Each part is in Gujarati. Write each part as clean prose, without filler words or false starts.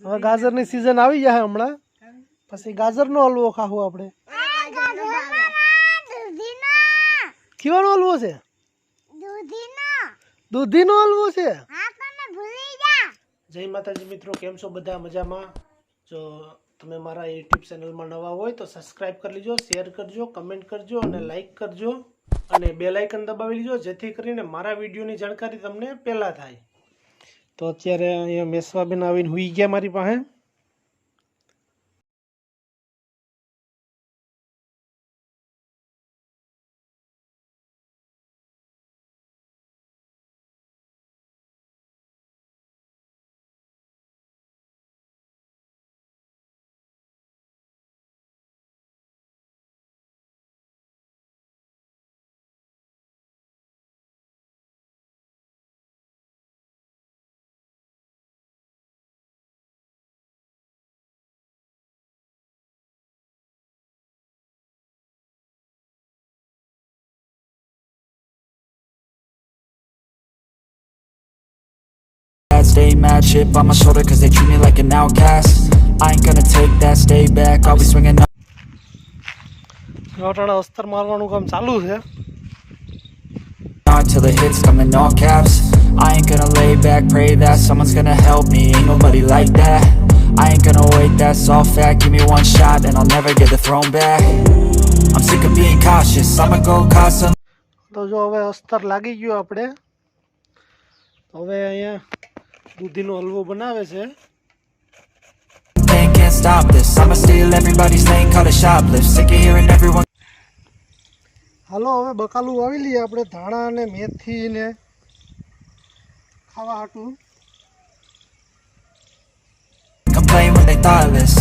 હવે ગાજરની સીઝન આવી જાય હમણાં, પછી ગાજરનો હલવો ખાવું આપણે. કેવાનો હલવો છે? દૂધીનો હલવો છે. જય માતાજી મિત્રો, કેમ છો બધા? મજામાં? જો તમે મારા યુટ્યુબ ચેનલમાં નવા હોય તો સબસ્ક્રાઈબ કરી લેજો, શેર કરજો, કમેન્ટ કરજો અને લાઈક કરજો અને બેલ આઇકન દબાવી લેજો, જેથી કરીને મારા વિડીયોની જાણકારી તમને પહેલાં થાય. તો અત્યારે અહીંયા મેસવાબેન આવીને હુઈ ગયા મારી પાસે. Stay mad, chip on my shoulder cause they treat me like an outcast. I ain't gonna take that, stay back, I'll be swinging up. અસ્તર મારવાનું કામ ચાલુ છે. Till the hits come in all caps. I ain't gonna lay back, pray that someone's gonna help me. Ain't nobody like that. I ain't gonna wait, that's all fact. Give me one shot and I'll never get the throne back. I'm sick of being cautious, I'ma go cause some. તો જો હવે અસ્તર લાગી ગયો આપણે. હવે અહીંયા દૂધીનો હલવો બનાવે છે. Can't stop this, I'ma steal everybody's lane, call it shoplift. Sick of hearing everyone. હાલો હવે બકાલું વાવી લઈએ આપણે, ધાણા અને મેથી ને ખાવા હાટું. Complain when they thoughtless.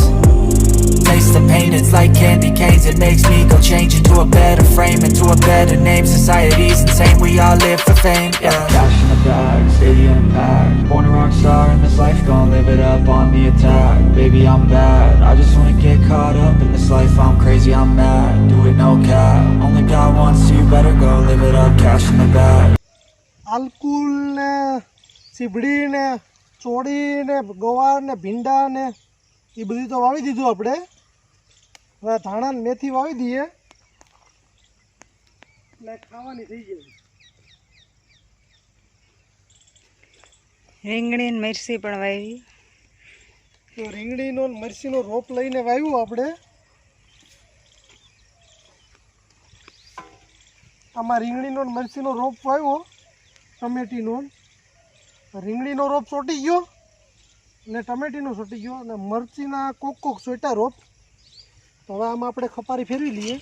Taste the pain, it's like candy canes. It makes me go change into a better frame, into a better name. Society's insane, we all live for fame. Yeah. Cash in the bag, stadium packed. Born a rock star in this life, gon' live it up on the attack. Baby, I'm bad, I just wanna get caught up in this life. I'm crazy, I'm mad, do it no cap. Only got one, so you better go live it up. Cash in the bag. આલકુલ ને સીબડી ને ચોળી ને ગવાર ને ભીંડા ને એ બધી તો વાવી દીધું આપણે. હવે ધાણા ને મેથી વાવી દઈએ એટલે ખાવાની થઈ જાય. રીંગણી ને મરચી પણ વાવી. તો રીંગણીનો ને મરચીનો રોપ લઈને વાવ્યું આપણે. આમાં રીંગણીનો ને મરચીનો રોપ વાવ્યો, ટમેટીનો. રીંગણીનો રોપ ચોંટી ગયો ને ટમેટીનો ચોંટી ગયો અને મરચીના કોક ચોટ્યા રોપ. તો હવે આમાં આપણે ખપારી ફેરવી લઈએ.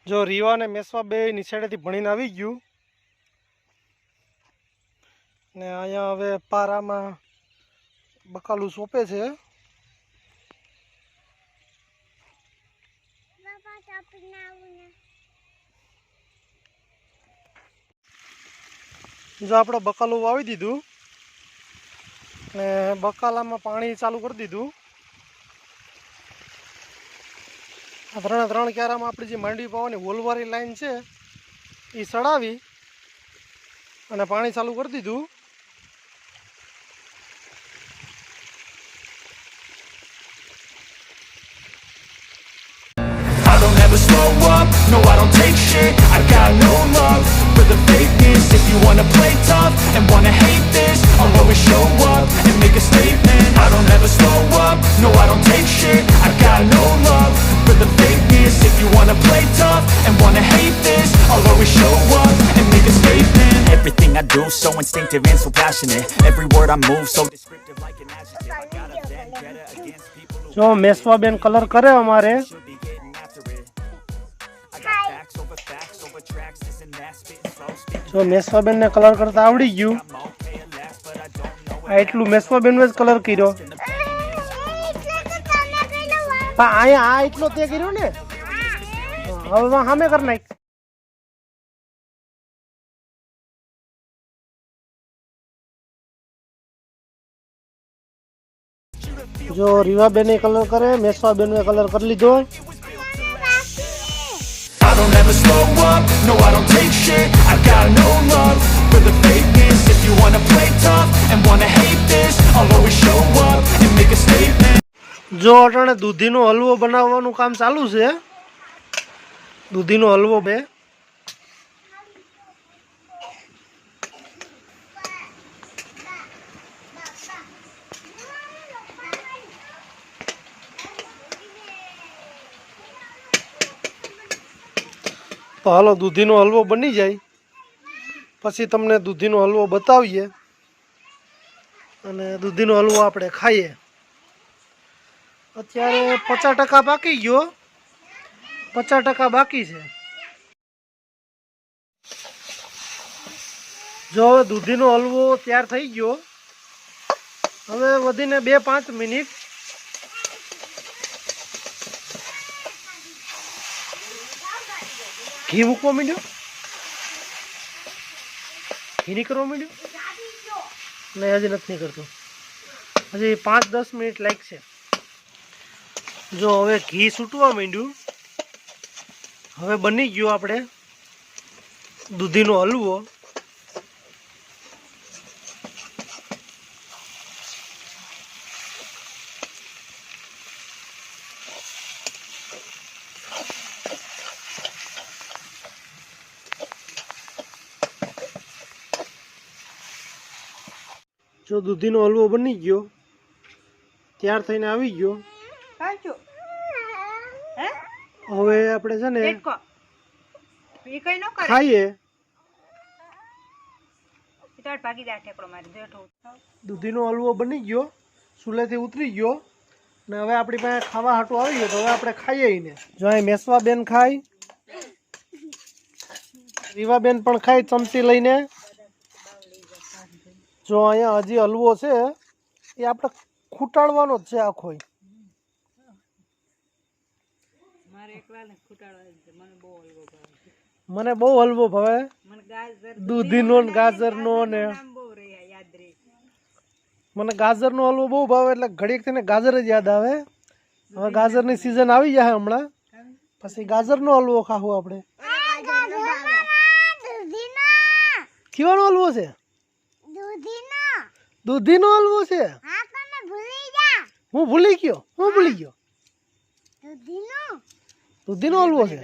જો રીવા ને મેસવા બે નિશાળેથી ભણીને આવી ગયું ને અહીંયા હવે પારામાં બકાલું સોંપે છે. જો આપણે બકાલું વાવી દીધું ને બકાલામાં પાણી ચાલુ કરી દીધું. આ ત્રણ ક્યારામાં આપણી જે માંડવી પાવાની હોલવાળી લાઈન છે એ સડાવી અને પાણી ચાલુ કરી દીધું. Slow up, no I don't take shit. I got no love for the fakeness. If you wanna play tough and wanna hate this, I'll always show up and make a statement. I don't ever slow up, no I don't take shit. I got no love for the fakeness. If you wanna play tough and wanna hate this, I'll always show up and make a statement. Everything I do so instinctive and so passionate. Every word I move so descriptive like an adjective. I got a vendetta against people who જો મેસવાબેન કલર કરે અમારે. જો મેસવાબેન ને કલર કરતા આવડી ગયું. આ એટલું મેસવાબેન જ કલર કર્યો. અહીંયા આ એટલો તે કર્યો ને. હવે સામે કરી નાખ. જો રીવાબેન કલર કરે, મેસવાબેન કલર કરી લીધો. don't ever slow up, no I don't take shit. I got no love for the fakeness. If you wanna play tough and wanna hate this, I'll always show up and make a statement. જો અટાણે દૂધીનો હલવો બનાવવાનું કામ ચાલુ છે. દૂધીનો હલવો બે તો હાલો દૂધીનો હલવો બની જાય પછી તમને દૂધીનો હલવો બતાવીએ અને દૂધીનો હલવો આપણે ખાઈએ. અત્યારે 50% બાકી ગયો, 50% બાકી છે. જો હવે દૂધીનો હલવો તૈયાર થઈ ગયો. હવે વધીને 2-5 મિનિટ ઘી મૂકવા માંડ્યો. ઘી નહીં કરવા માંડ્યો નહીં, હજી નથી કરતો. હજી 5-10 મિનિટ લાગશે. જો હવે ઘી છૂટવા માંડ્યું. હવે બની ગયો આપણે દૂધીનો હલવો. જો દૂધીનો હલવો બની ગયો, તૈયાર થઈને આવી ગયો. હવે આપણે છે ને ખાઈએ. દૂધીનો હલવો બની ગયો, ચૂલેથી ઉતરી ગયો ને હવે આપણી પાસે ખાવા હાટું આવી ગયો. તો હવે આપણે ખાઈએ એને. જો અહીં મેસવા બેન ખાય, રીવા બેન પણ ખાય ચમચી લઈને. જો અહીંયા હજી હલવો છે એ આપણે ખૂટાડવાનો જ છે આખો. મને બહુ હલવો ભાવે, દૂધીનો ને ગાજરનો ને. મને ગાજરનો હલવો બહુ ભાવે એટલે ઘડીક થઈને ગાજર જ યાદ આવે. હવે ગાજરની સિઝન આવી જાય હમણાં, પછી ગાજરનો હલવો ખાવું આપણે. કેવાનો હલવો છે? દૂધીનો હલવો છે. હું ભૂલી ગયો. દૂધીનો હલવો છે.